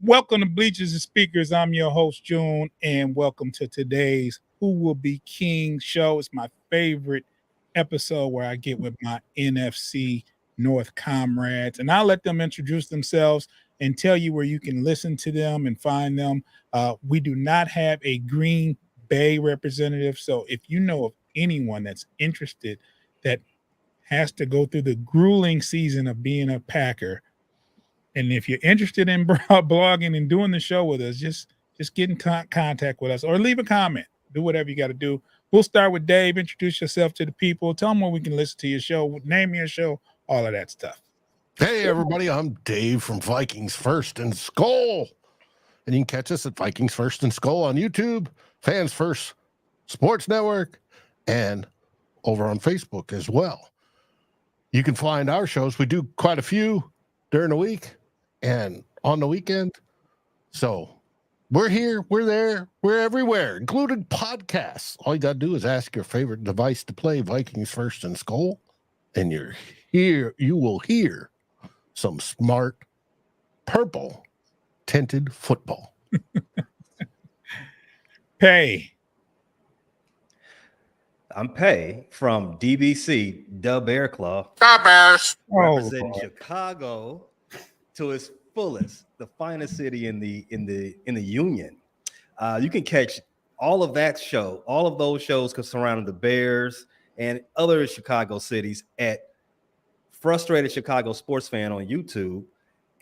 Welcome to Bleachers and Speakers. I'm your host, June, and welcome to today's Who Will Be King show. It's my favorite episode where I get with my NFC North comrades, and I'll let them introduce themselves and tell you where you can listen to them and find them. We do not have a Green Bay representative, so if you know of anyone that's interested that has to go through the grueling season of being a Packer, and if you're interested in blogging and doing the show with us, just get in contact with us or leave a comment. Do whatever you got to do. We'll start with Dave. Introduce yourself to the people. Tell them where we can listen to your show. Name your show. All of that stuff. Hey, everybody. I'm Dave from Vikings First and Skull. And you can catch us at Vikings First and Skull on YouTube, Fans First Sports Network, and over on Facebook as well. You can find our shows. We do quite a few during the week and on the weekend. So we're here, we're there, we're everywhere, including podcasts. All you got to do is ask your favorite device to play Vikings First and Skull, and you're here. You will hear some smart purple tinted football. Pay. I'm Pay from DBC, Dub Bear Claw. Stop Bears. Representing Chicago to its fullest, the finest city in the Union. You can catch all of those shows surrounding the Bears and other Chicago cities at Frustrated Chicago Sports Fan on YouTube.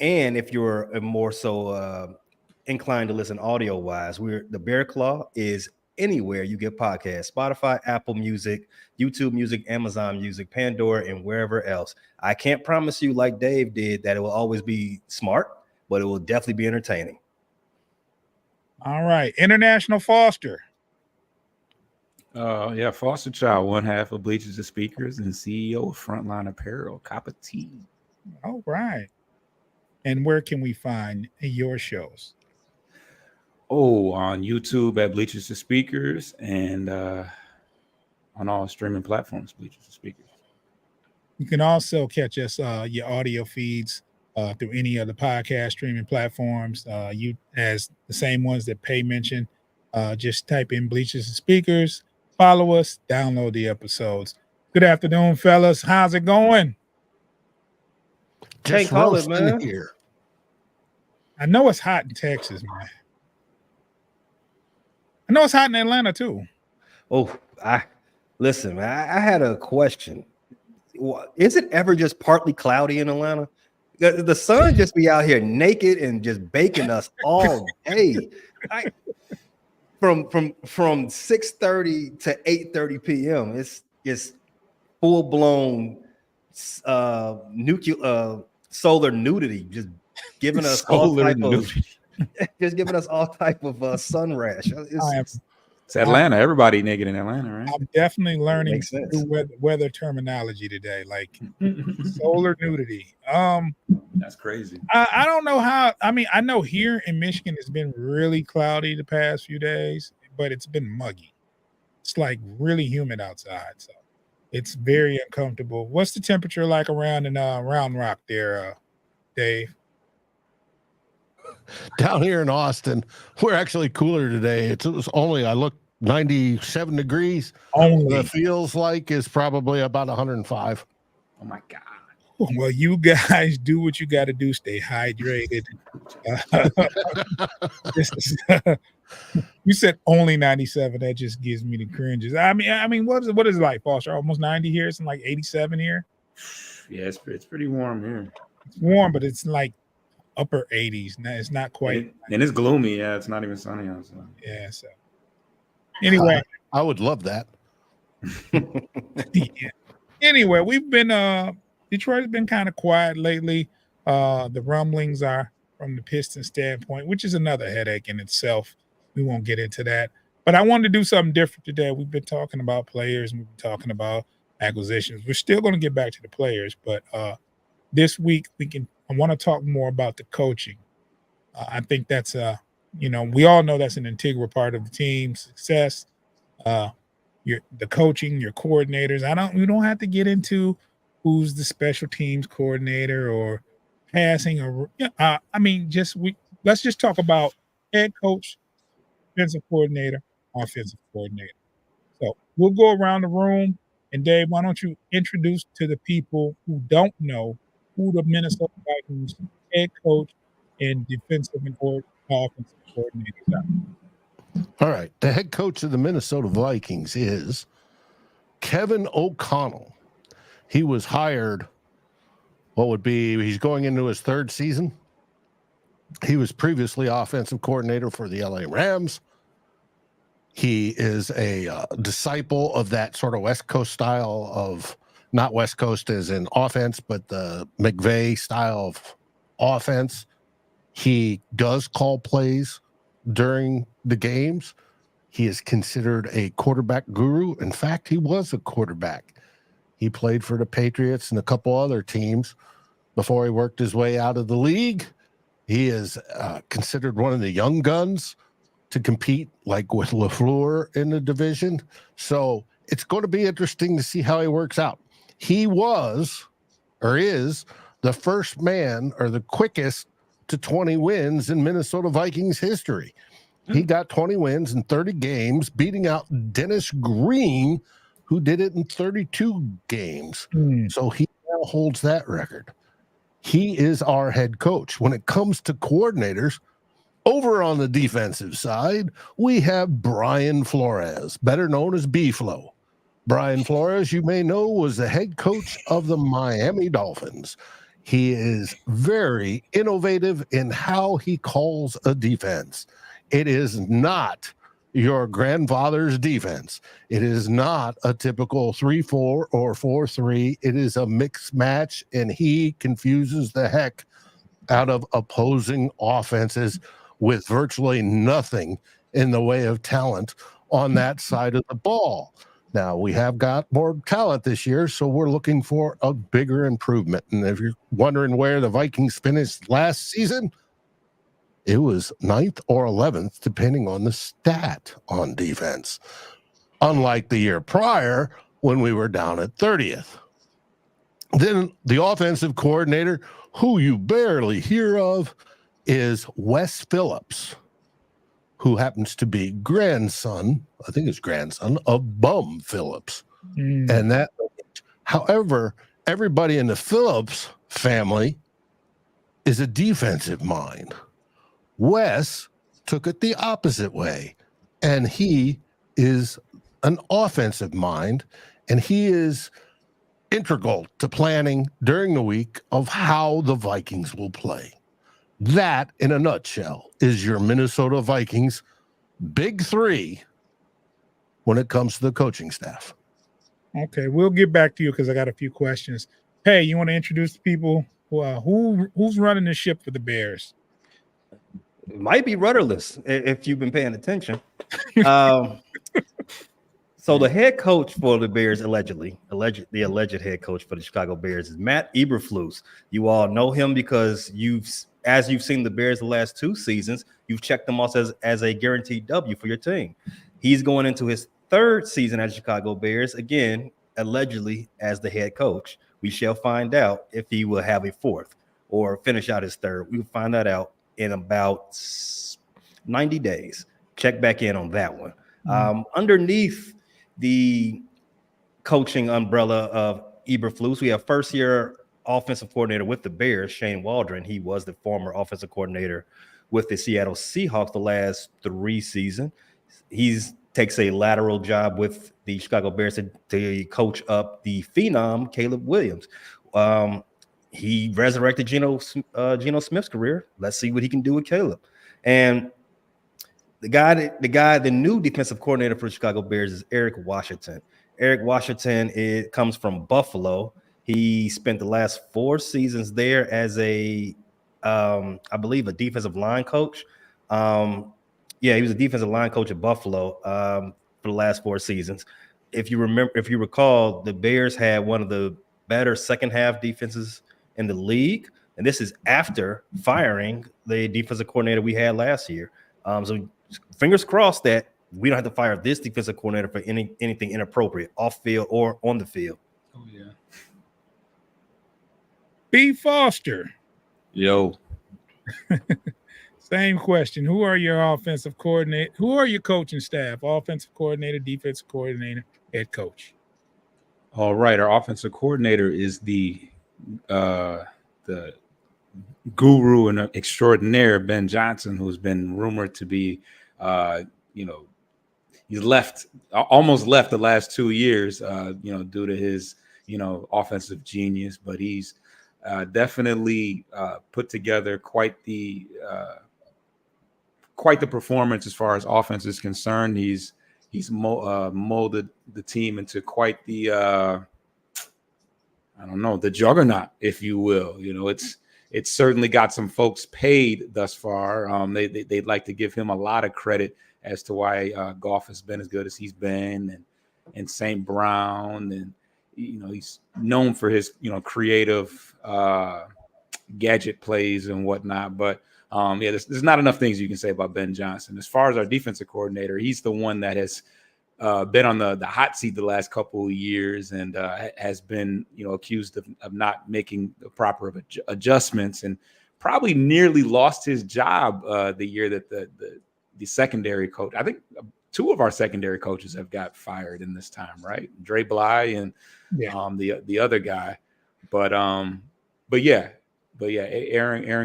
And if you're more so inclined to listen audio wise, the Bear Claw is anywhere you get podcasts: Spotify, Apple Music, YouTube Music, Amazon Music, Pandora, and wherever else. I can't promise you, like Dave did, that it will always be smart, but it will definitely be entertaining. All right. International Foster. Foster Child, one half of Bleachers and Speakers and CEO of Frontline Apparel, Copper Tea. All right. And where can we find your shows? Oh, on YouTube at Bleachers and Speakers and on all streaming platforms, Bleachers and Speakers. You can also catch us, your audio feeds through any of the podcast streaming platforms. You as the same ones that Pay mentioned. Just type in Bleachers and Speakers, follow us, download the episodes. Good afternoon, fellas. How's it going? Just call it, roasting man. Here. I know it's hot in Texas, man. I know it's hot in Atlanta too. Oh, listen, man. I had a question. Is it ever just partly cloudy in Atlanta? The sun just be out here naked and just baking us all day. From 6:30 to 8:30 p.m. It's full blown solar nudity, just giving us all type of sun rash. It's Atlanta. Everybody naked in Atlanta, right? I'm definitely learning new weather terminology today, like solar nudity. That's crazy. I don't know how. I mean, I know here in Michigan it's been really cloudy the past few days, but it's been muggy. It's like really humid outside, so it's very uncomfortable. What's the temperature like around in Round Rock there, Dave? Down here in Austin, we're actually cooler today. It was only, I looked, 97 degrees. Only. The feels like is probably about 105. Oh my God. Well, you guys do what you got to do. Stay hydrated. You said only 97. That just gives me the cringes. I mean, what is it like, Foster? Almost 90 here. It's like 87 here. Yeah, it's pretty warm here. It's warm, but it's like upper 80s. Now it's not quite. And it's gloomy. Yeah, it's not even sunny outside. Yeah. So anyway, I would love that. Yeah. Anyway, we've been Detroit's been kind of quiet lately. The rumblings are from the Pistons standpoint, which is another headache in itself. We won't get into that. But I wanted to do something different today. We've been talking about players and we've been talking about acquisitions. We're still going to get back to the players, but this week I want to talk more about the coaching. I think that's we all know that's an integral part of the team's success. The coaching, your coordinators. We don't have to get into who's the special teams coordinator or passing or let's just talk about head coach, defensive coordinator, offensive coordinator. So we'll go around the room. And Dave, why don't you introduce to the people who don't know who the Minnesota Vikings head coach and defensive and offensive coordinators are? All right. The head coach of the Minnesota Vikings is Kevin O'Connell. He was hired, he's going into his third season. He was previously offensive coordinator for the LA Rams. He is a disciple of that sort of West Coast style of, not West Coast as in offense, but the McVay style of offense. He does call plays during the games. He is considered a quarterback guru. In fact, he was a quarterback. He played for the Patriots and a couple other teams before he worked his way out of the league. He is considered one of the young guns to compete like with LaFleur in the division. So it's going to be interesting to see how he works out. He was or is the first man or the quickest to 20 wins in Minnesota Vikings history. He got 20 wins in 30 games, beating out Dennis Green, who did it in 32 games. So he now holds that record. He is our head coach. When it comes to coordinators, over on the defensive side, we have Brian Flores, better known as B-Flow. Brian Flores, you may know, was the head coach of the Miami Dolphins. He is very innovative in how he calls a defense. It is not your grandfather's defense. It is not a typical 3-4 or 4-3. It is a mixed match, and he confuses the heck out of opposing offenses with virtually nothing in the way of talent on that side of the ball. Now, we have got more talent this year, so we're looking for a bigger improvement. And if you're wondering where the Vikings finished last season, it was 9th or 11th, depending on the stat on defense, unlike the year prior when we were down at 30th. Then the offensive coordinator, who you barely hear of, is Wes Phillips, who happens to be grandson of Bum Phillips. And that, however, everybody in the Phillips family is a defensive mind. Wes took it the opposite way, and he is an offensive mind, and he is integral to planning during the week of how the Vikings will play. That, in a nutshell, is your Minnesota Vikings big three when it comes to the coaching staff. Okay, we'll get back to you because I got a few questions. Hey, you want to introduce the people? Who's running the ship for the Bears? It might be rudderless if you've been paying attention. So the head coach for the Bears, the alleged head coach for the Chicago Bears is Matt Eberflus. You all know him because as you've seen the Bears the last 2 seasons, you've checked them off as a guaranteed W for your team. He's going into his 3rd season at Chicago Bears, again, allegedly as the head coach. We shall find out if he will have a 4th or finish out his 3rd. We'll find that out in about 90 days. Check back in on that one. Underneath the coaching umbrella of Eberflus, we have first-year offensive coordinator with the Bears, Shane Waldron. He was the former offensive coordinator with the Seattle Seahawks the last 3 seasons. He takes a lateral job with the Chicago Bears to coach up the phenom Caleb Williams. He resurrected Geno Smith's career. Let's see what he can do with Caleb. And the new defensive coordinator for the Chicago Bears is Eric Washington. Eric Washington comes from Buffalo. He spent the last 4 seasons there as I believe, a defensive line coach. He was a defensive line coach at Buffalo for the last 4 seasons. If you recall, the Bears had one of the better second half defenses in the league, and this is after firing the defensive coordinator we had last year. So fingers crossed that we don't have to fire this defensive coordinator for anything inappropriate off field or on the field. Oh yeah. B. Foster. Yo. Same question. Who are your offensive coordinator? Who are your coaching staff? Offensive coordinator, defensive coordinator, head coach. All right, our offensive coordinator is the guru and extraordinaire Ben Johnson, who's been rumored to be, you know, he's almost left the last 2 years, due to his, offensive genius, but he's definitely put together quite the performance as far as offense is concerned. He's molded the team into quite the I don't know, the juggernaut, if you will. It's certainly got some folks paid thus far. They'd like to give him a lot of credit as to why golf has been as good as he's been, and St. Brown, and he's known for his creative gadget plays and whatnot. But there's not enough things you can say about Ben Johnson. As far as our defensive coordinator, he's the one that has been on the hot seat the last couple of years, and has been accused of not making the proper adjustments, and probably nearly lost his job the year that the secondary coach. I think two of our secondary coaches have got fired in this time, right? Dre Bly and the other guy. But Aaron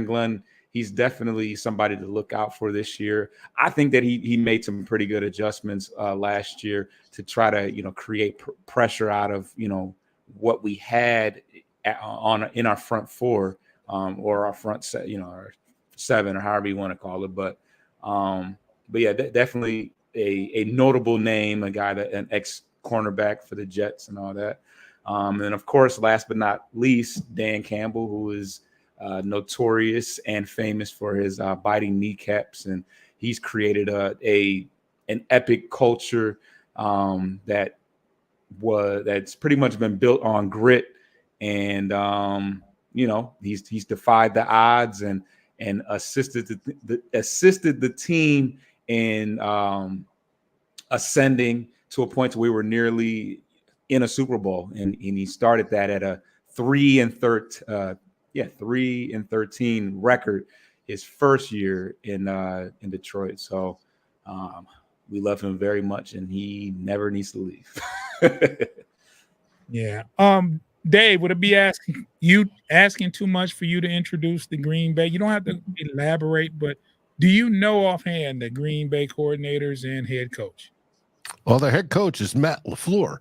Glenn, he's definitely somebody to look out for this year. I think that he made some pretty good adjustments last year to try to create pressure out of what we had in our front four, or our front set, our seven, or however you want to call it. But definitely a notable name, a guy that an ex cornerback for the Jets and all that. And of course, last but not least, Dan Campbell, who is notorious and famous for his biting kneecaps, and he's created an epic culture that's pretty much been built on grit, and he's defied the odds and assisted the team in ascending to a point where we were nearly in a Super Bowl, and he started that at a 3-13 record his first year in Detroit. So we love him very much, and he never needs to leave. Yeah. Dave, would it be asking too much for you to introduce the Green Bay? You don't have to elaborate, but do you know offhand the Green Bay coordinators and head coach? Well, their head coach is Matt LaFleur.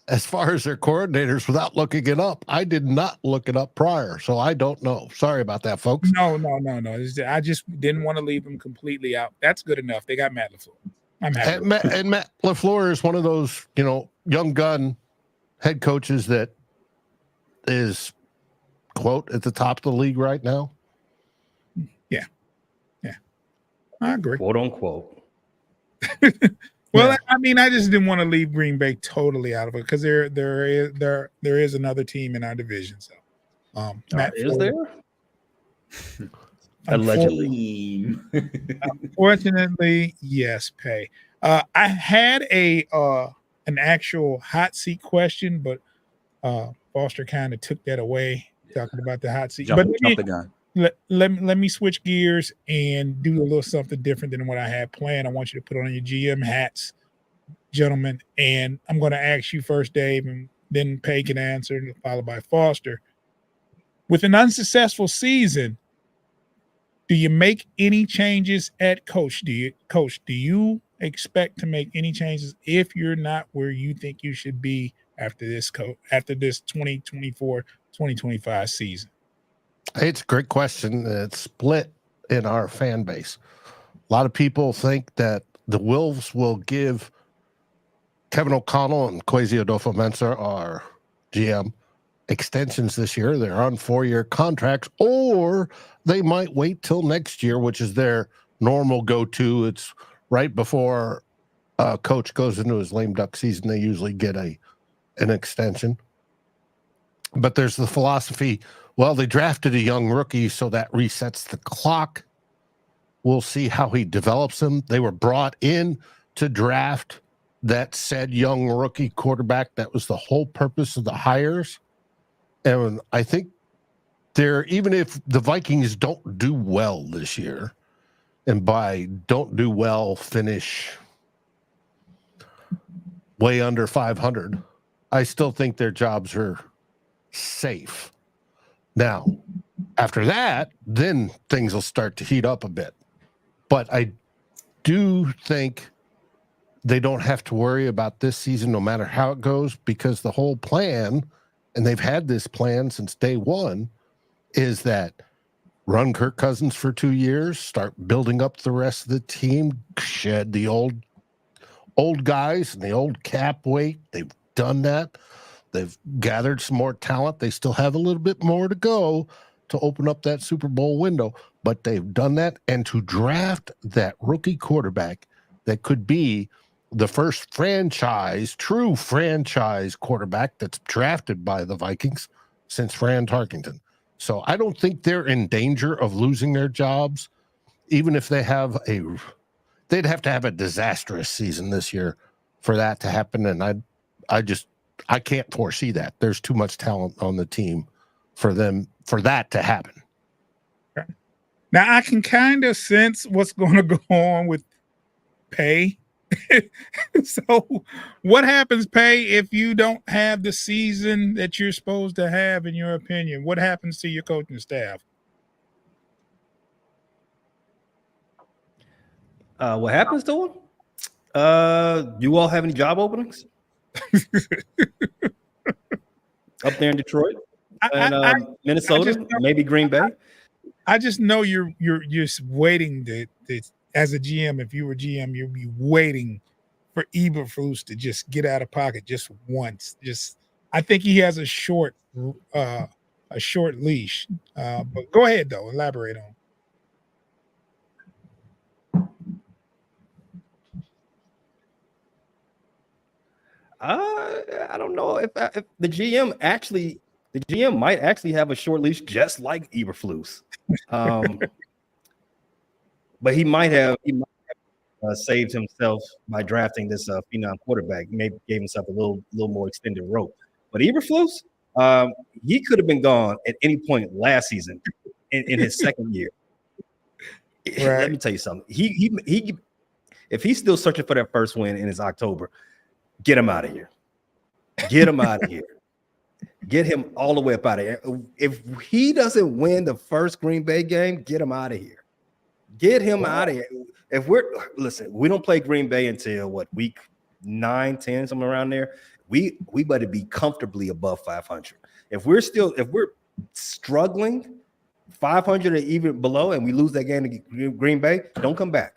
As far as their coordinators, without looking it up, I did not look it up prior, so I don't know. Sorry about that, folks. No. I just didn't want to leave them completely out. That's good enough. They got Matt LaFleur. I'm happy. And Matt LaFleur is one of those, young gun head coaches that is, quote, at the top of the league right now. Yeah. I agree. Quote unquote. Well, yeah. I mean, I just didn't want to leave Green Bay totally out of it, because there is another team in our division. So, is there? Allegedly. Unfortunately, yes. Pay. I had an actual hot seat question, but Foster kind of took that away, talking about the hot seat. Jump the gun. Let me switch gears and do a little something different than what I had planned. I want you to put on your GM hats, gentlemen, and I'm going to ask you first, Dave, and then Pay can answer, followed by Foster. With an unsuccessful season, do you make any changes at coach? Do you expect to make any changes if you're not where you think you should be after this 2024-2025 season? It's a great question. It's split in our fan base. A lot of people think that the Wolves will give Kevin O'Connell and Kwesi Adolfo-Mensah, our GM, extensions this year. They're on 4-year contracts, or they might wait till next year, which is their normal go-to. It's right before a coach goes into his lame duck season. They usually get an extension. But there's the philosophy, well, they drafted a young rookie, so that resets the clock. We'll see how he develops him. They were brought in to draft that said young rookie quarterback. That was the whole purpose of the hires. And I think even if the Vikings don't do well this year, and by don't do well, finish way under 500, I still think their jobs are safe. Now, after that, then things will start to heat up a bit. But I do think they don't have to worry about this season no matter how it goes, because the whole plan, and they've had this plan since day one, is that run Kirk Cousins for 2 years, start building up the rest of the team, shed the old guys and the old cap weight. They've done that. They've gathered some more talent. They still have a little bit more to go to open up that Super Bowl window, but they've done that. And to draft that rookie quarterback that could be the first true franchise quarterback that's drafted by the Vikings since Fran Tarkenton. So I don't think they're in danger of losing their jobs, even if they'd have to have a disastrous season this year for that to happen. And I can't foresee that. There's too much talent on the team for that to happen. Now I can kind of sense what's going to go on with pay. So what happens, Pay, if you don't have the season that you're supposed to have, in your opinion? What happens to your coaching staff? What happens to them? You all have any job openings up there in Detroit and Minnesota, maybe Green Bay? I just know you're just waiting to as a GM. If you were GM, you'd be waiting for Eberflus to just get out of pocket just once. I think he has a short leash. But go ahead though, elaborate on. I don't know if the GM might actually have a short leash, just like Eberflus. But he might have saved himself by drafting this phenom quarterback. Maybe gave himself a little more extended rope. But Eberflus, he could have been gone at any point last season in his second year. Right. Let me tell you something. He if he's still searching for that first win in his October, get him out of here. Get him out of here. Get him all the way up out of here. If he doesn't win the first Green Bay game, get him out of here. Get him out of here. If we don't play Green Bay until week 9, 10, somewhere around there. We better be comfortably above 500. If we're struggling 500 or even below, and we lose that game to Green Bay, don't come back.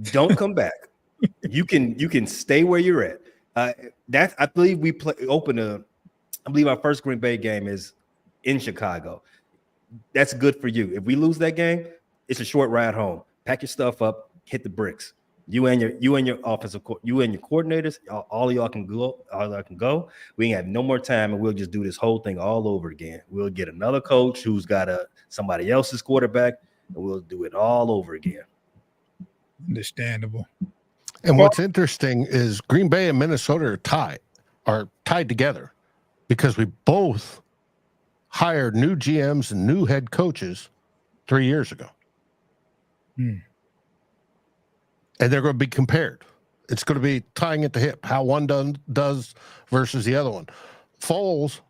Don't come back. You can stay where you're at. I believe I believe our first Green Bay game is in Chicago. That's good for you. If we lose that game, it's a short ride home. Pack your stuff up, hit the bricks. You and your offensive, you and your coordinators, all of y'all can go. All y'all can go. We ain't have no more time, and we'll just do this whole thing all over again. We'll get another coach who's got somebody else's quarterback, and we'll do it all over again. Understandable. And what's interesting is Green Bay and Minnesota are tied together because we both hired new GMs and new head coaches 3 years ago. And they're going to be compared. It's going to be tying at the hip, how one does versus the other one. Foles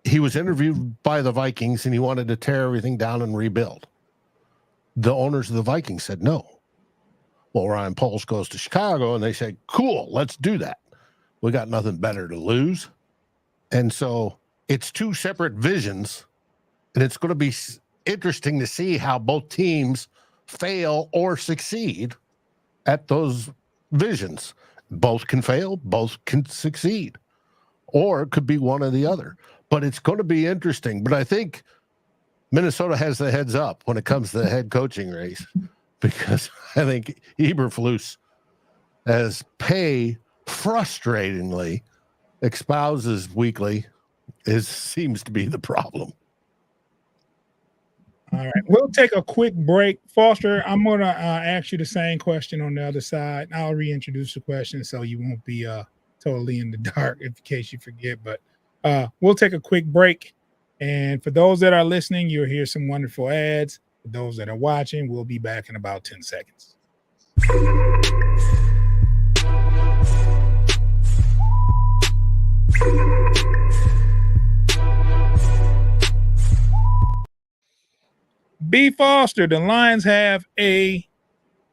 he was interviewed by the Vikings and he wanted to tear everything down and rebuild. The owners of the Vikings said no. Well, Ryan Poles goes to Chicago and they say, cool, let's do that. We got nothing better to lose. And so it's two separate visions, and it's going to be interesting to see how both teams fail or succeed at those visions. Both can fail, both can succeed, or it could be one or the other. But it's going to be interesting. But I think Minnesota has the heads up when it comes to the head coaching race, because I think Eberflus, as Pay frustratingly espouses weekly, seems to be the problem. All right. We'll take a quick break. Foster, I'm going to ask you the same question on the other side. I'll reintroduce the question so you won't be totally in the dark, in case you forget. But we'll take a quick break. And for those that are listening, you'll hear some wonderful ads. For those that are watching, we'll be back in about 10 seconds. B. Foster, the Lions have a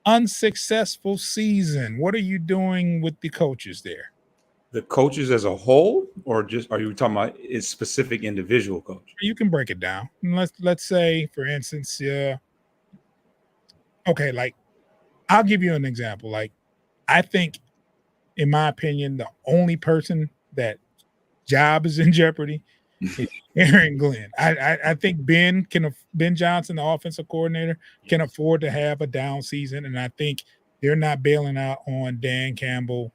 unsuccessful season. What are you doing with the coaches there? The coaches as a whole, or just are you talking about a specific individual coach? You can break it down. Let's say, for instance, okay, like I'll give you an example. Like I think, in my opinion, the only person that job is in jeopardy is Aaron Glenn. I think Ben Johnson, the offensive coordinator, can afford to have a down season, and I think they're not bailing out on Dan Campbell,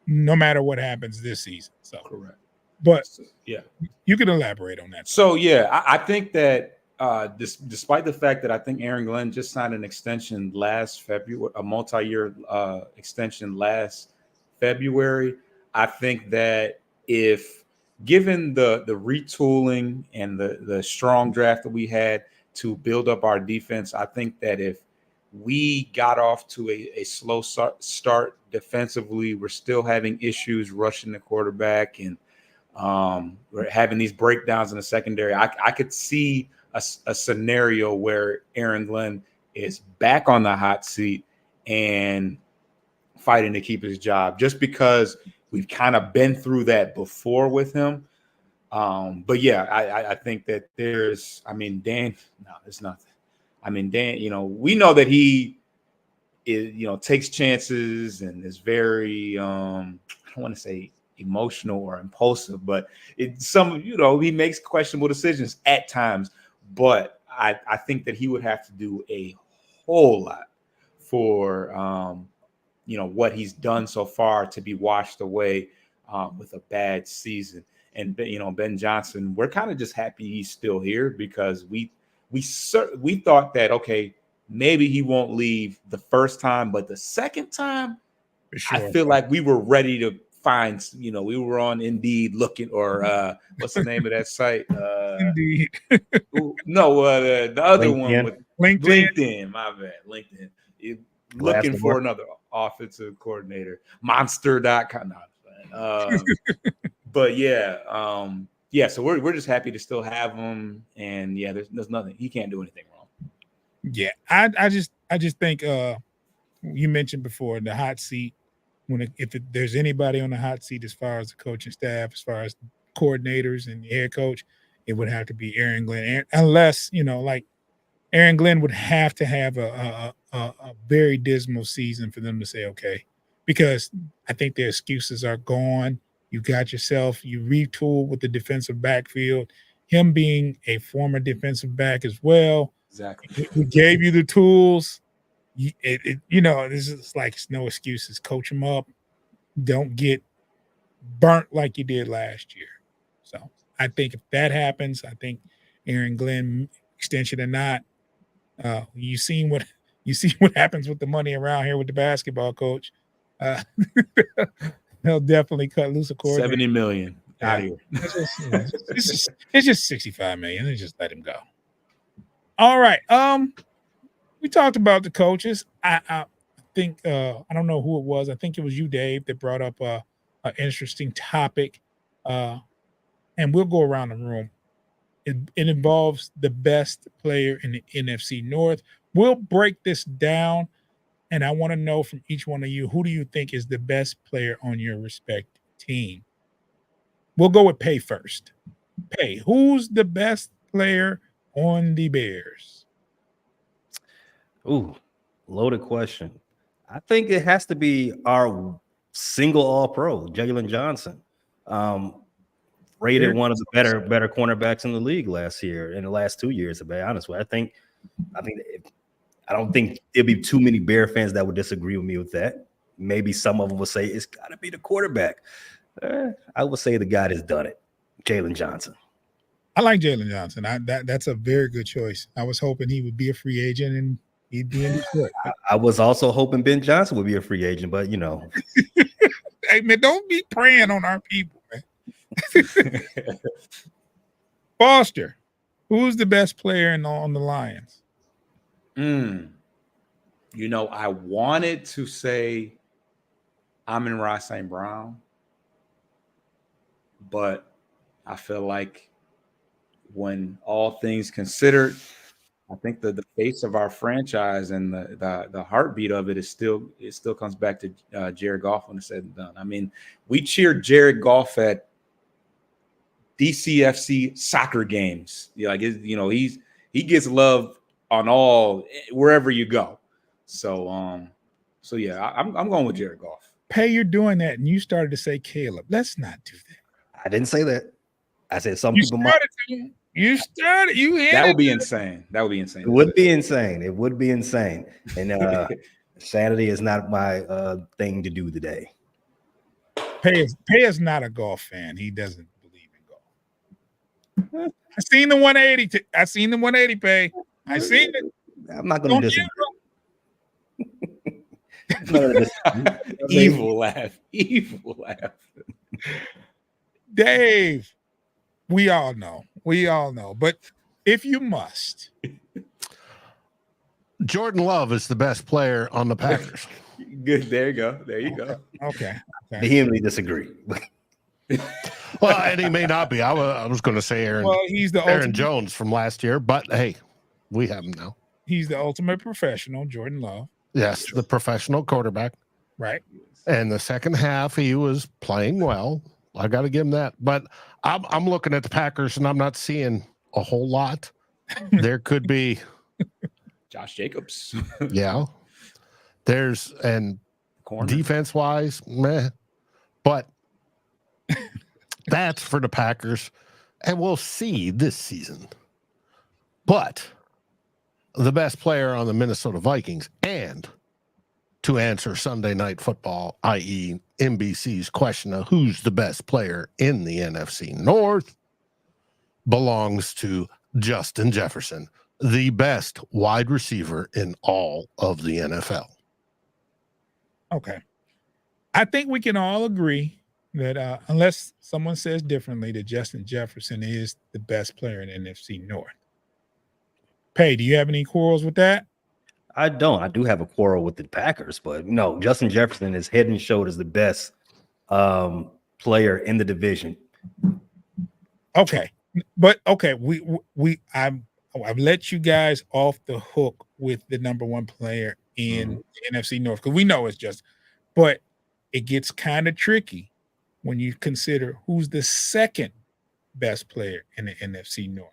no matter what happens this season. So correct. But yeah, you can elaborate on that. So yeah, I think that despite the fact that I think Aaron Glenn just signed an extension last February, a multi-year extension last February, I think that if given the retooling and the strong draft that we had to build up our defense, I think that if we got off to a slow start defensively, we're still having issues rushing the quarterback, and we're having these breakdowns in the secondary. I could see a scenario where Aaron Glenn is back on the hot seat and fighting to keep his job, just because we've kind of been through that before with him. But yeah, I think that Dan, no, it's nothing. I mean, Dan, we know that he is, takes chances and is very, I don't want to say emotional or impulsive, but he makes questionable decisions at times. But I think that he would have to do a whole lot for what he's done so far to be washed away with a bad season. And Ben Johnson, we're kind of just happy he's still here, because we thought that, okay, maybe he won't leave the first time, but the second time, sure. I feel like we were ready to find, we were on Indeed looking, or what's the name of that site? Indeed. The other LinkedIn. one with LinkedIn. My bad, LinkedIn. Looking for another offensive coordinator. Monster.com. But yeah, so we're just happy to still have him, and yeah, there's nothing, he can't do anything wrong. Yeah, I just think you mentioned before the hot seat. If there's anybody on the hot seat as far as the coaching staff, as far as coordinators and the head coach, it would have to be Aaron Glenn, unless like Aaron Glenn would have to have a very dismal season for them to say okay, because I think their excuses are gone. You retool with the defensive backfield. Him being a former defensive back as well, exactly. We gave you the tools. This is like it's no excuses. Coach him up. Don't get burnt like you did last year. So I think if that happens, I think Aaron Glenn, extension or not, you see what happens with the money around here with the basketball coach. He'll definitely cut loose a coordinator. 70 million out of here. It's just 65 million. They just let him go. All right. We talked about the coaches. I think I don't know who it was. I think it was you, Dave, that brought up an interesting topic. And we'll go around the room. It involves the best player in the NFC North. We'll break this down, and I want to know from each one of you, who do you think is the best player on your respective team? We'll go with Pay first. Pay, who's the best player on the Bears? Ooh, loaded question. I think it has to be our single All-Pro, Jalen Johnson. Rated one of the better cornerbacks in the league last year, in the last 2 years, to be honest with you. I don't think there'll be too many Bear fans that would disagree with me with that. Maybe some of them will say it's got to be the quarterback. I would say the guy that's done it, Jalen Johnson. I like Jalen Johnson. That's a very good choice. I was hoping he would be a free agent and he'd be in Detroit. I was also hoping Ben Johnson would be a free agent, but Hey, man, don't be preying on our people, man. Foster, who's the best player on the Lions? You know, I wanted to say Amon-Ra St. Brown, but I feel like when all things considered, I think the face of our franchise and the heartbeat of it still comes back to Jared Goff when it's said and done. I mean, we cheered Jared Goff at DCFC soccer games. He gets love on all wherever you go. So yeah, I'm going with Jared Goff. Pay, you're doing that, and you started to say Caleb. Let's not do that. I didn't say that. I said some You people started to. You started. You had That it. would be insane. That would be insane. It would be insane. It would be insane. And sanity is not my thing to do today. Pay is not a golf fan. He doesn't believe in golf. I seen the 180. I seen the 180. Pay. I seen it. I'm not going to disagree. Evil laugh. Evil laugh. Dave, we all know. But if you must, Jordan Love is the best player on the Packers. Good. There you go. There you go. Okay. Vehemently disagree. Well, and he may not be. I was going to say Aaron. Well, he's the Aaron Jones from last year, but hey, we have him now. He's the ultimate professional, Jordan Love. Yes, the professional quarterback. Right. And the second half, he was playing well. I got to give him that. But I'm looking at the Packers, and I'm not seeing a whole lot. There could be Josh Jacobs. Yeah. And defense-wise, meh. But that's for the Packers, and we'll see this season. But the best player on the Minnesota Vikings, and to answer Sunday Night Football, i.e. NBC's question of who's the best player in the NFC North, belongs to Justin Jefferson, the best wide receiver in all of the NFL. Okay. I think we can all agree that unless someone says differently, that Justin Jefferson is the best player in the NFC North. Pay, do you have any quarrels with that? I don't. I do have a quarrel with the Packers, but no, Justin Jefferson is head and shoulders the best player in the division. Okay. But okay, I've let you guys off the hook with the number one player in the NFC North, because we know it's just, but it gets kind of tricky when you consider who's the second best player in the NFC North.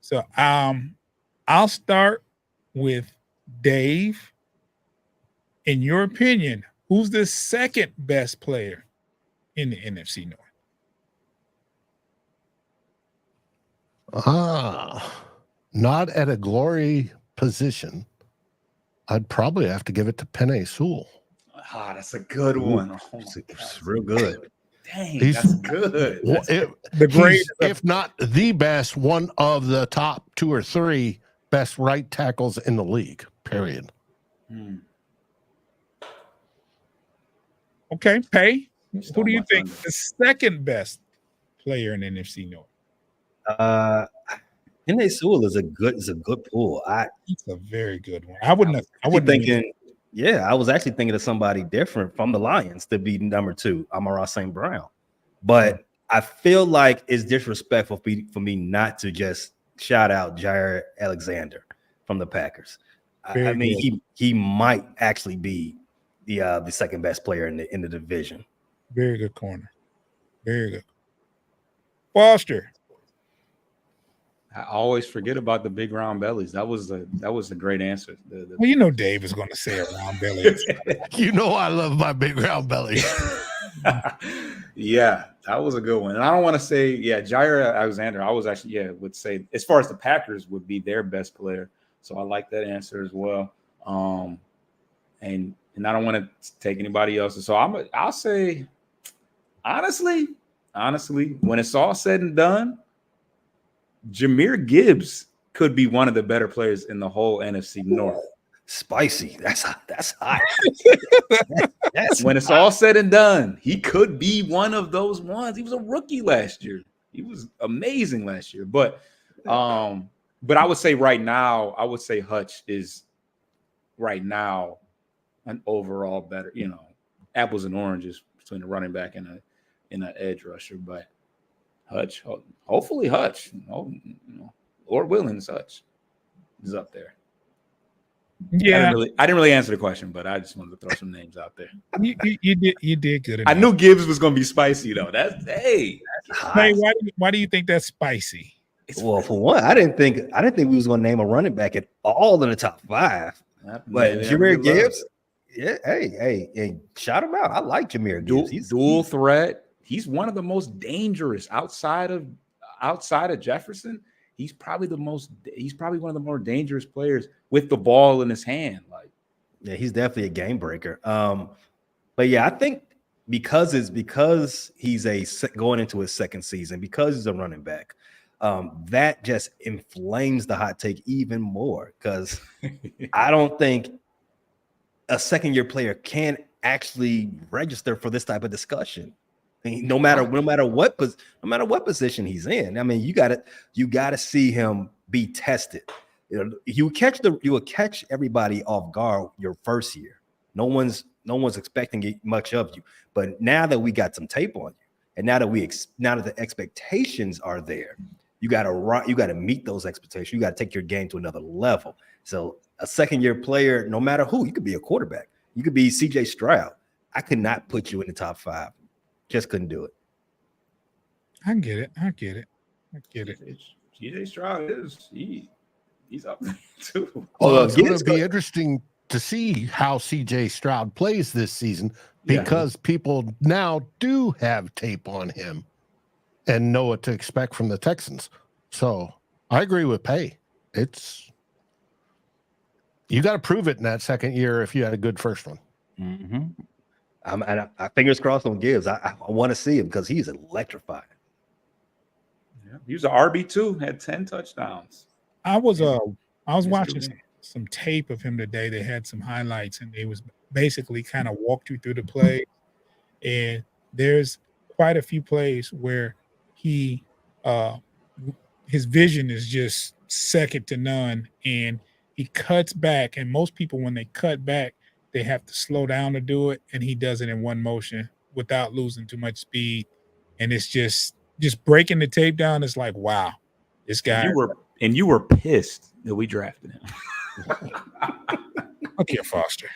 So I'll start with Dave. In your opinion, who's the second best player in the NFC North? Not at a glory position. I'd probably have to give it to Penei Sewell. That's a good one. Oh It's real good. Dang, that's good. The great, if not the best, one of the top 2 or 3 best right tackles in the league, period. Okay, Pay. Who do you think the second best player in the NFC North? Penei Sewell is a good pool. It's a very good one. I wouldn't thinking. Yeah, I was actually thinking of somebody different from the Lions to be number 2, Amon-Ra St. Brown. But I feel like it's disrespectful for me not to just shout out Jair Alexander from the Packers. I mean, he might actually be the second best player in the division. Very good corner. Very good. Foster. I always forget about the big round bellies. That was a great answer. Well, you know Dave is going to say a round belly. You know I love my big round belly. Yeah, that was a good one. And I don't want to say, Jair Alexander, I was actually, would say, as far as the Packers would be their best player. So I like that answer as well. And I don't want to take anybody else's. So I'll say, honestly, when it's all said and done, Jahmyr Gibbs could be one of the better players in the whole NFC North. Spicy. That's hot. when it's all said and done, he could be one of those ones. He was a rookie last year. He was amazing last year. But I would say right now, I would say Hutch is right now an overall better, apples and oranges between a running back and an edge rusher. But Hutch, hopefully Hutch, Lord willing, Hutch is up there. Yeah, I didn't really answer the question, but I just wanted to throw some names out there. you did good enough. I knew Gibbs was going to be spicy though. That's Hey, why do you think that's spicy? Well, for one, I didn't think we was going to name a running back at all in the top 5. But Jahmyr Gibbs, yeah, hey, shout him out. I like Jahmyr Gibbs. He's dual threat. He's one of the most dangerous outside of Jefferson. He's probably one of the more dangerous players with the ball in his hand. Yeah, he's definitely a game breaker. But yeah, I think because he's going into his second season, because he's a running back, that just inflames the hot take even more, because I don't think a second-year player can actually register for this type of discussion. I mean, no matter what position he's in. I mean, you gotta see him be tested. You will catch everybody off guard your first year. No one's expecting much of you. But now that we got some tape on you, and now that the expectations are there, you gotta meet those expectations. You gotta take your game to another level. So a second-year player, no matter who, you could be a quarterback, you could be CJ Stroud. I could not put you in the top 5. Just couldn't do it. I get it. CJ Stroud he's up there too. Well, it's going to be interesting to see how CJ Stroud plays this season, because people now do have tape on him and know what to expect from the Texans. So I agree with Pay. You got to prove it in that second year if you had a good first one. Mm-hmm. I fingers crossed on Gibbs. I want to see him because he's electrifying. Yeah, he was an RB2, had 10 touchdowns. I was watching some tape of him today. They had some highlights, and they was basically kind of walked you through the play. And there's quite a few plays where his vision is just second to none, and he cuts back. And most people, when they cut back, they have to slow down to do it, and he does it in one motion without losing too much speed. And it's just breaking the tape down. It's like, wow, this guy. You were pissed that we drafted him. Okay, Foster.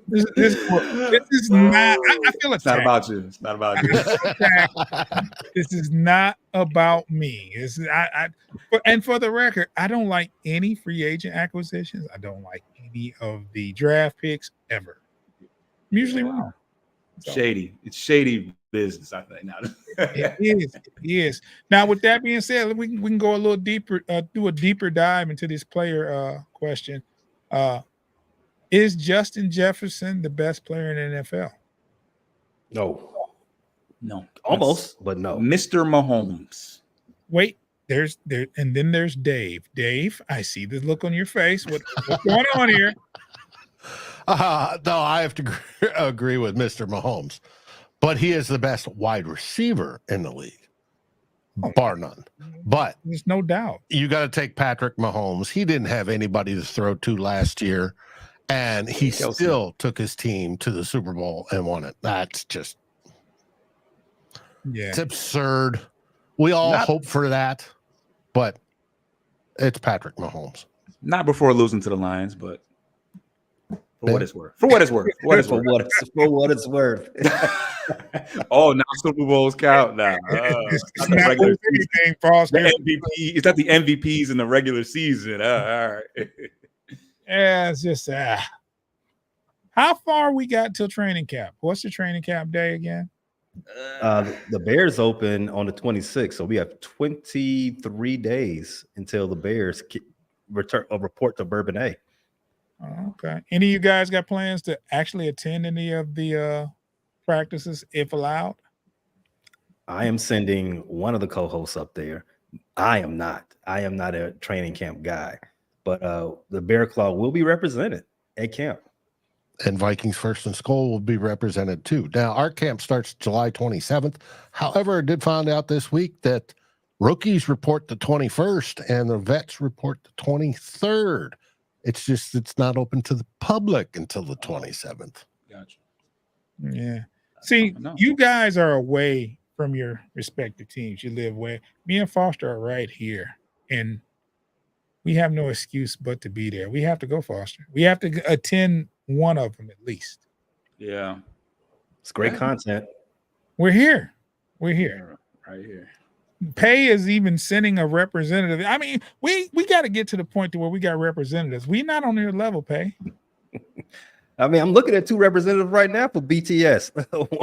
This is not. I feel it's not about you. It's not about you. This is not about me. And for the record, I don't like any free agent acquisitions. I don't like any of the draft picks ever. I'm usually wrong. So, shady. It's shady business, I think. Now it is. Now, with that being said, we can go a little deeper, do a deeper dive into this player question. Is Justin Jefferson the best player in the NFL? No. Almost, but no. Mr. Mahomes. Wait, and then there's Dave. Dave, I see the look on your face. What's going on here? No, I have to agree with Mr. Mahomes, but he is the best wide receiver in the league, bar none. But there's no doubt. You got to take Patrick Mahomes. He didn't have anybody to throw to last year, and he still took his team to the Super Bowl and won it. That's just, it's absurd. We all hope for that, but it's Patrick Mahomes. Not before losing to the Lions, but for what it's worth. For what it's worth. For what it's worth. Oh, now Super Bowls count now. It's not worth anything, Foster. It's not the MVPs in the regular season. All right. Yeah, it's just how far we got till training camp? What's the training camp day again? The Bears open on the 26th, so we have 23 days until the Bears report to Bourbon A. Okay. Any of you guys got plans to actually attend any of the practices, if allowed? I am sending one of the co-hosts up there. I am not a training camp guy, but the Bear Claw will be represented at camp. and Vikings First and Skull will be represented too. Now, our camp starts July 27th. However, I did find out this week that rookies report the 21st and the vets report the 23rd. It's not open to the public until the 27th. Gotcha. Yeah. See, you guys are away from your respective teams. You live where me and Foster are right here. And we have no excuse but to be there. We have to go, Foster. We have to attend one of them at least. Yeah. It's great content. We're here. We're here. Right here. Pay is even sending a representative. I mean, we got to get to the point to where we got representatives. We're not on their level, Pay. I mean, I'm looking at 2 representatives right now for BTS.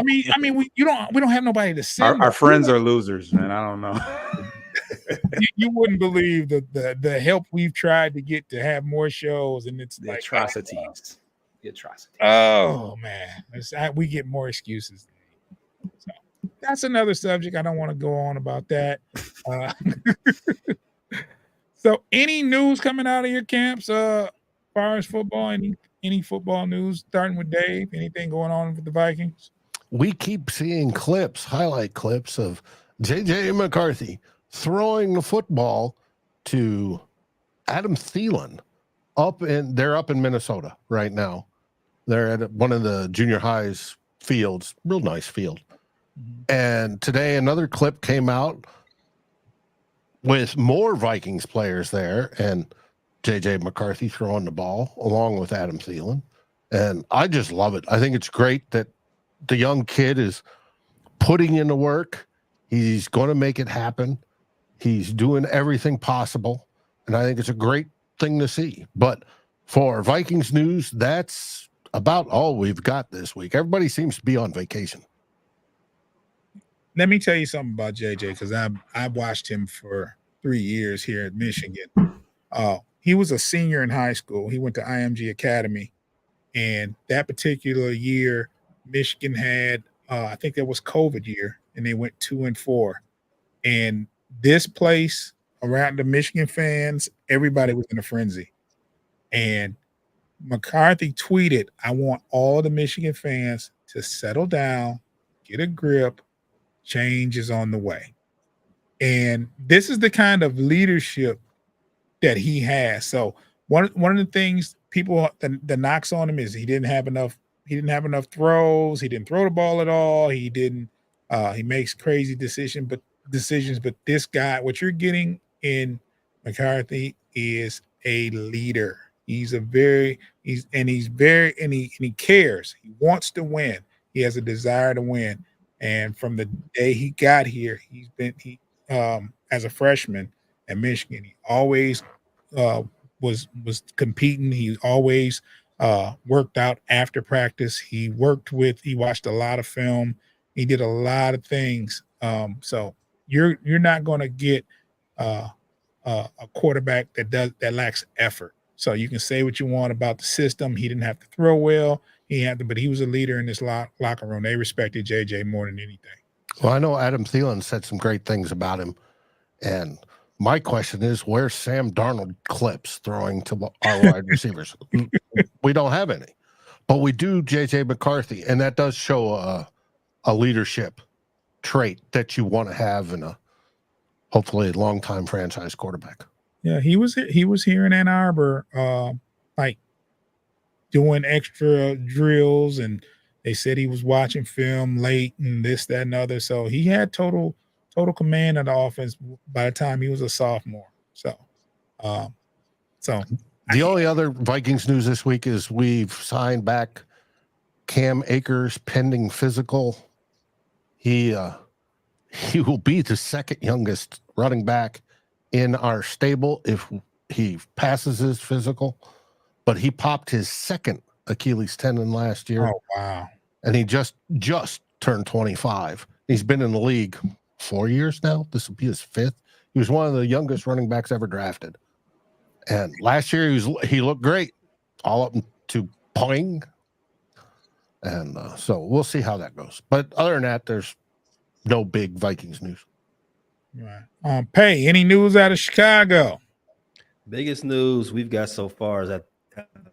we don't have nobody to send. Our friends are losers, man. I don't know. you wouldn't believe the help we've tried to get to have more shows, and it's the like atrocities. The atrocities. Oh man, we get more excuses. So that's another subject. I don't want to go on about that. So, any news coming out of your camps, as far as football? Any football news? Starting with Dave. Anything going on with the Vikings? We keep seeing highlight clips of J.J. McCarthy throwing the football to Adam Thielen they're up in Minnesota right now. They're at one of the junior high's fields, real nice field. Mm-hmm. And today another clip came out with more Vikings players there and J.J. McCarthy throwing the ball along with Adam Thielen. And I just love it. I think it's great that the young kid is putting in the work. He's going to make it happen. He's doing everything possible. And I think it's a great thing to see. But for Vikings news, that's about all we've got this week. Everybody seems to be on vacation. Let me tell you something about JJ, because I watched him for 3 years here at Michigan. He was a senior in high school. He went to IMG Academy, and that particular year, Michigan had I think that was COVID year, and they went 2-4. And this place around the Michigan fans, everybody was in a frenzy. And McCarthy tweeted, "I want all the Michigan fans to settle down, get a grip. Change is on the way." And this is the kind of leadership that he has. So one of the things people the knocks on him is he didn't have enough throws. He didn't throw the ball at all. He makes crazy decisions. But this guy, what you're getting in McCarthy is a leader. He cares. He wants to win. He has a desire to win. And from the day he got here, as a freshman at Michigan, he always was competing. He always worked out after practice. He watched a lot of film. He did a lot of things. So you're not going to get a quarterback that lacks effort. So you can say what you want about the system. He didn't have to throw well. But he was a leader in this locker room. They respected JJ more than anything. Well, I know Adam Thielen said some great things about him. And my question is, where's Sam Darnold clips throwing to our wide receivers? We don't have any. But we do JJ McCarthy, and that does show a leadership trait that you want to have in hopefully a long-time franchise quarterback. Yeah, he was here in Ann Arbor, doing extra drills, and they said he was watching film late and this, that, and other. So he had total command of the offense by the time he was a sophomore. So the only other Vikings news this week is we've signed back Cam Akers pending physical. He will be the second youngest running back in our stable if he passes his physical. But he popped his second Achilles tendon last year. Oh, wow. And he just turned 25. He's been in the league 4 years now. This will be his 5th. He was one of the youngest running backs ever drafted. And last year he looked great, all up to poing. And so we'll see how that goes. But other than that, there's no big Vikings news. Right. Pay, any news out of Chicago? Biggest news we've got so far is that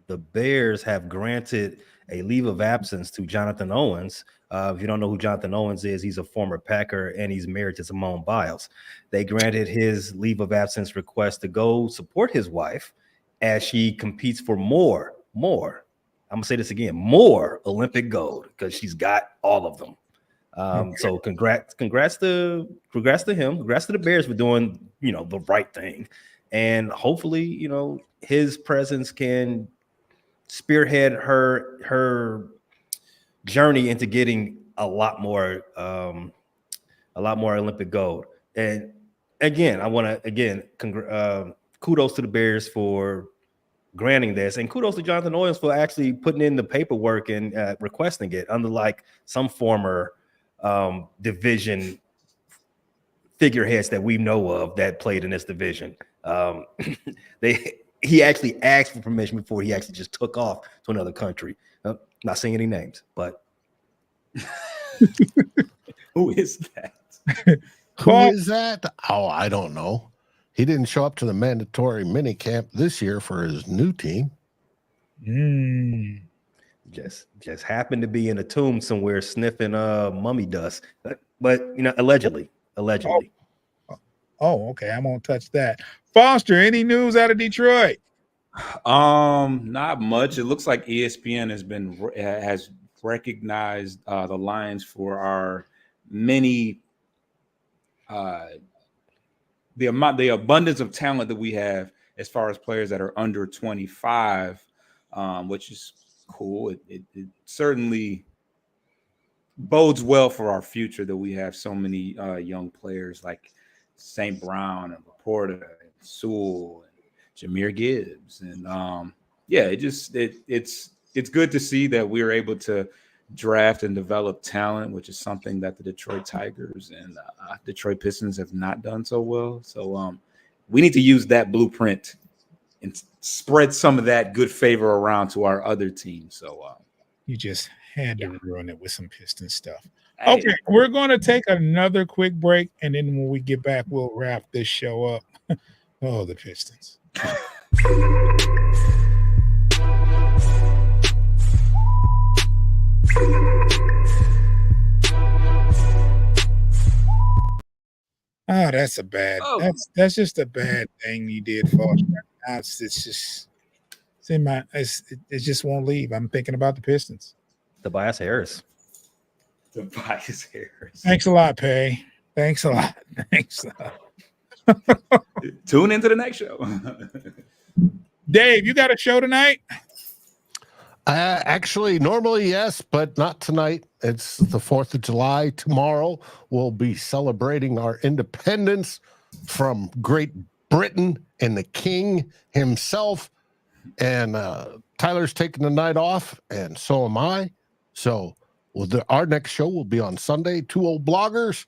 the Bears have granted a leave of absence to Jonathan Owens. If you don't know who Jonathan Owens is, he's a former Packer and he's married to Simone Biles. They granted his leave of absence request to go support his wife as she competes for more. I'm gonna say this again, more Olympic gold, because she's got all of them. So congrats to him, congrats to the Bears for doing, the right thing. And hopefully, his presence can spearhead her journey into getting a lot more Olympic gold. And again, I want to kudos to the Bears for granting this, and kudos to Jonathan Owens for actually putting in the paperwork and requesting it, unlike some former division figureheads that we know of that played in this division. He actually asked for permission before he actually just took off to another country. Not saying any names, but Who is that? Who is that? Oh, I don't know. He didn't show up to the mandatory mini camp this year for his new team. Just happened to be in a tomb somewhere sniffing mummy dust. But allegedly. Oh, okay. I won't touch that. Foster, any news out of Detroit? Not much. It looks like ESPN has recognized the Lions for our many the abundance of talent that we have as far as players that are under 25, which is cool. It certainly bodes well for our future that we have so many young players like St. Brown and Laporta and Sewell and Jahmyr Gibbs. And it's good to see that we're able to draft and develop talent, which is something that the Detroit Tigers and Detroit Pistons have not done so well. So we need to use that blueprint and spread some of that good favor around to our other teams. So you just had to ruin it with some Piston stuff. Okay, we're going to take another quick break, and then when we get back, we'll wrap this show up. Oh, the Pistons. Oh, that's a bad. That's just a bad thing you did, Foster. It just won't leave. I'm thinking about the Pistons. Tobias Harris. Thanks a lot, Pay. Thanks a lot. Tune into the next show. Dave, you got a show tonight? Actually, normally, yes, but not tonight. It's the 4th of July. Tomorrow, we'll be celebrating our independence from Great Britain and the King himself. And Tyler's taking the night off, and so am I. So our next show will be on Sunday. Two old bloggers.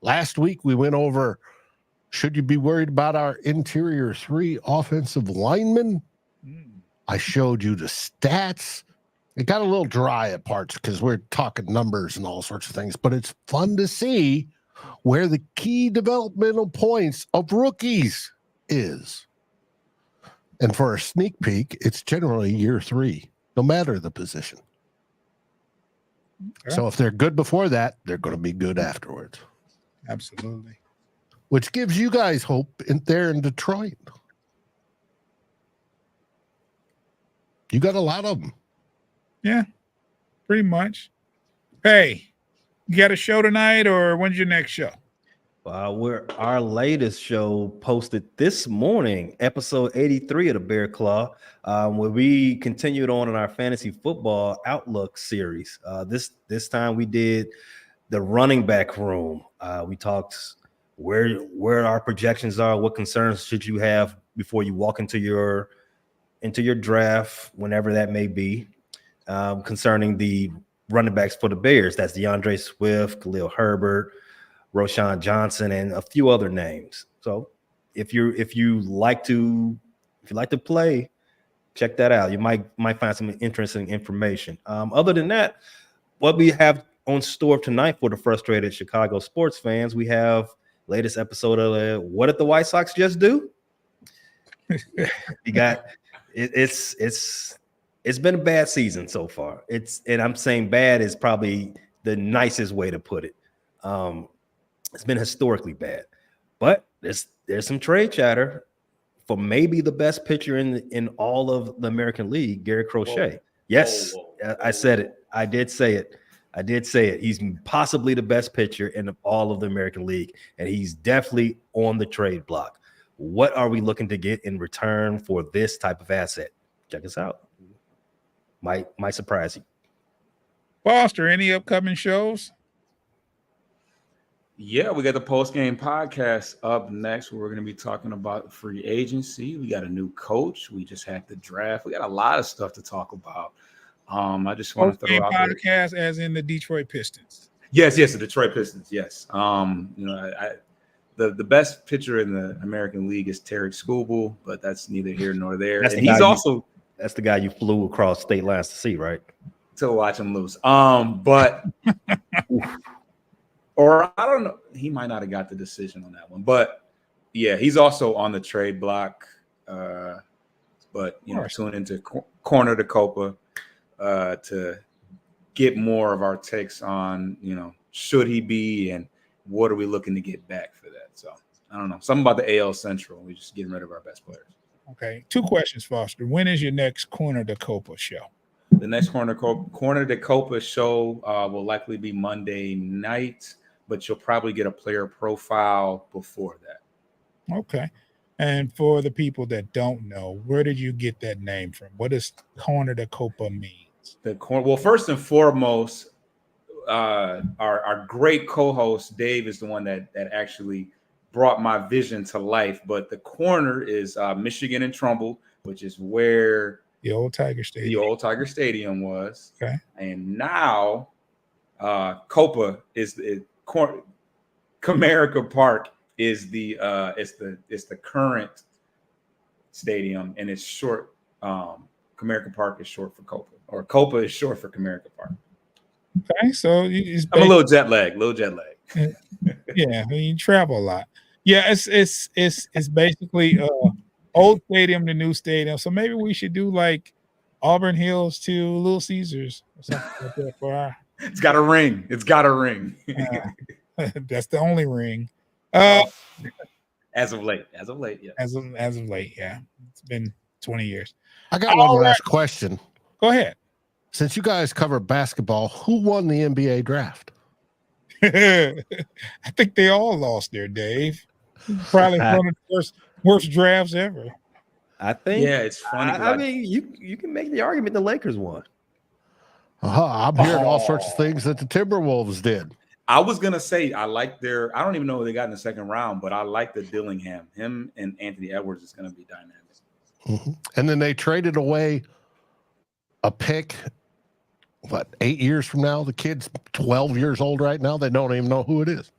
Last week, we went over, should you be worried about our interior 3 offensive linemen? I showed you the stats. It got a little dry at parts because we're talking numbers and all sorts of things, but it's fun to see where the key developmental points of rookies is. And for a sneak peek, it's generally year 3, no matter the position. Okay. So if they're good before that, they're going to be good afterwards. Absolutely. Which gives you guys hope there in Detroit. You got a lot of them. Yeah, pretty much. Hey, you got a show tonight, or when's your next show? Our latest show posted this morning, episode 83 of the Bear Claw, where we continued on in our fantasy football outlook series. This time we did the running back room. We talked where our projections are, what concerns should you have before you walk into your draft, whenever that may be, concerning the running backs for the Bears. That's DeAndre Swift, Khalil Herbert, Roschon Johnson, and a few other names. So if you like to play, check that out. You might find some interesting information. Other than that, what we have on store tonight for the frustrated Chicago sports fans, we have latest episode of What Did the White Sox Just Do? You got it's it's been a bad season so far. And I'm saying bad is probably the nicest way to put it. It's been historically bad, but there's some trade chatter for maybe the best pitcher in all of the American League, Gary Crochet. Yes, I said it. I did say it. He's possibly the best pitcher in all of the American League, and he's definitely on the trade block. What are we looking to get in return for this type of asset? Check us out. Might surprise you. Foster, any upcoming shows? Yeah, we got the post game podcast up next where we're going to be talking about free agency. We got a new coach. We just had the draft. We got a lot of stuff to talk about. I just want to throw out podcast there. As in the Detroit Pistons. Yes, the Detroit Pistons. Yes. The best pitcher in the American League is Tarek Skubal, but that's neither here nor there. That's the guy you flew across state lines to see, right? To watch him lose. But or I don't know, he might not have got the decision on that one. But yeah, he's also on the trade block. But tune into Corner to Copa to get more of our takes on, should he be and what are we looking to get back for that? So I don't know. Something about the AL Central. We're just getting rid of our best players. Okay. 2 questions, Foster. When is your next Corner to Copa show? The next Corner to Copa show will likely be Monday night, but you'll probably get a player profile before that. Okay. And for the people that don't know, where did you get that name from? What does Corner to Copa means? Well, first and foremost, our great co-host Dave is the one that actually brought my vision to life. But the corner is Michigan and Trumbull, which is where the old Tiger Stadium was. Okay. And now Copa is Comerica Park is the current stadium, and it's short. Comerica Park is short for Copa, or Copa is short for Comerica Park. Okay, so I'm a little jet lag. Yeah, you travel a lot. Yeah, it's basically old stadium to new stadium. So maybe we should do like Auburn Hills to Little Caesars or something like that for our. It's got a ring. That's the only ring. As of late, yeah. As of late, yeah. It's been 20 years. I got one last question. Go ahead. Since you guys cover basketball, who won the NBA draft? I think they all lost there, Dave. Probably one of the worst drafts ever. I think. Yeah, it's funny. I mean, you can make the argument the Lakers won. I'm hearing all sorts of things that the Timberwolves did. I was gonna say I like I don't even know who they got in the second round, but I like the Dillingham. Him and Anthony Edwards is gonna be dynamic. Mm-hmm. And then they traded away a pick. 8 years from now? The kid's 12 years old right now. They don't even know who it is.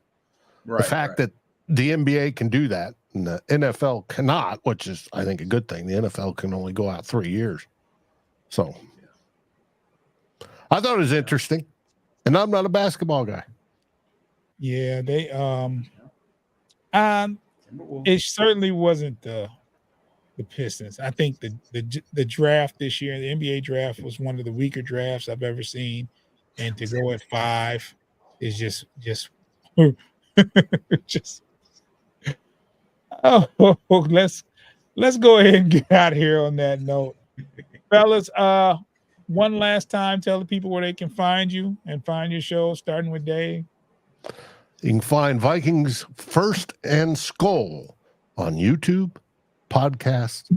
Right, the fact that the NBA can do that and the NFL cannot, which is, I think, a good thing. The NFL can only go out 3 years. So I thought it was interesting. And I'm not a basketball guy. Yeah, they it certainly wasn't the Pistons. I think the draft this year, the NBA draft, was one of the weaker drafts I've ever seen. And to go at 5 is just let's go ahead and get out of here on that note. Fellas, one last time, tell the people where they can find you and find your show, starting with Dave. You can find Vikings First and Skol on YouTube, podcast,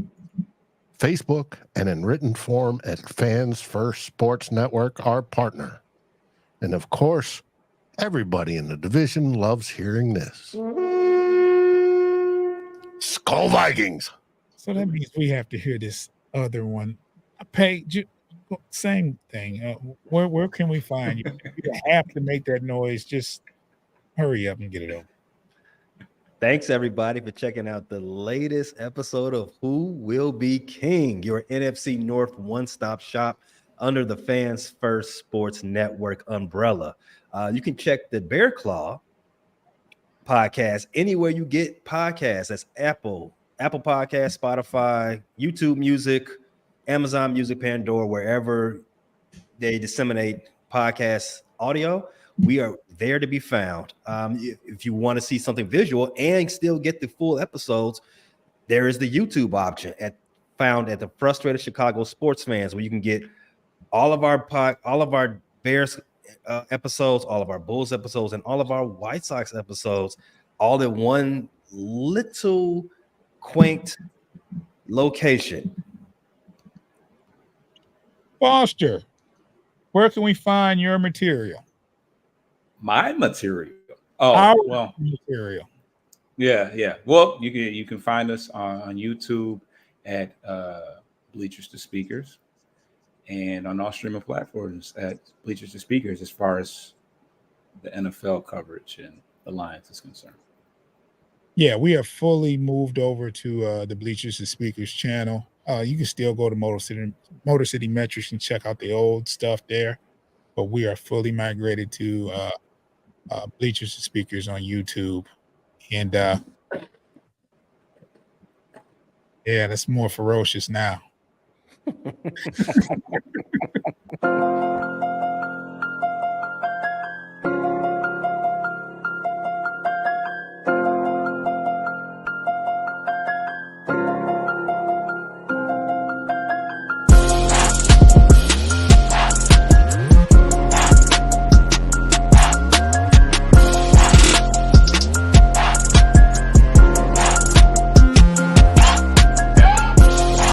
Facebook, and in written form at Fans First Sports Network, our partner. And of course, everybody in the division loves hearing this. Skol Vikings! So that means we have to hear this other one. Same thing. Where can we find you? You have to make that noise. Just hurry up and get it over. Thanks, everybody, for checking out the latest episode of Who Will Be King, your NFC North one-stop shop under the Fans First Sports Network umbrella. You can check the Bear Claw podcast anywhere you get podcasts. That's Apple Podcast, Spotify, YouTube Music, Amazon Music, Pandora, wherever they disseminate podcast audio. We are there to be found. If you want to see something visual and still get the full episodes, there is the YouTube option found at the Frustrated Chicago Sports Fans, where you can get all of our Bears episodes, all of our Bulls episodes, and all of our White Sox episodes, all in one little quaint location. Foster, where can we find your material? My material. Our Oh, well, material. yeah. Well, you can find us on YouTube at Bleachers to Speakers, and on all streaming platforms at Bleachers to Speakers, as far as the NFL coverage and the Lions is concerned. Yeah, we are fully moved over to the Bleachers to Speakers channel. You can still go to Motor City Metrics and check out the old stuff there, but we are fully migrated to Bleachers to Speakers on YouTube, and yeah, that's more ferocious now.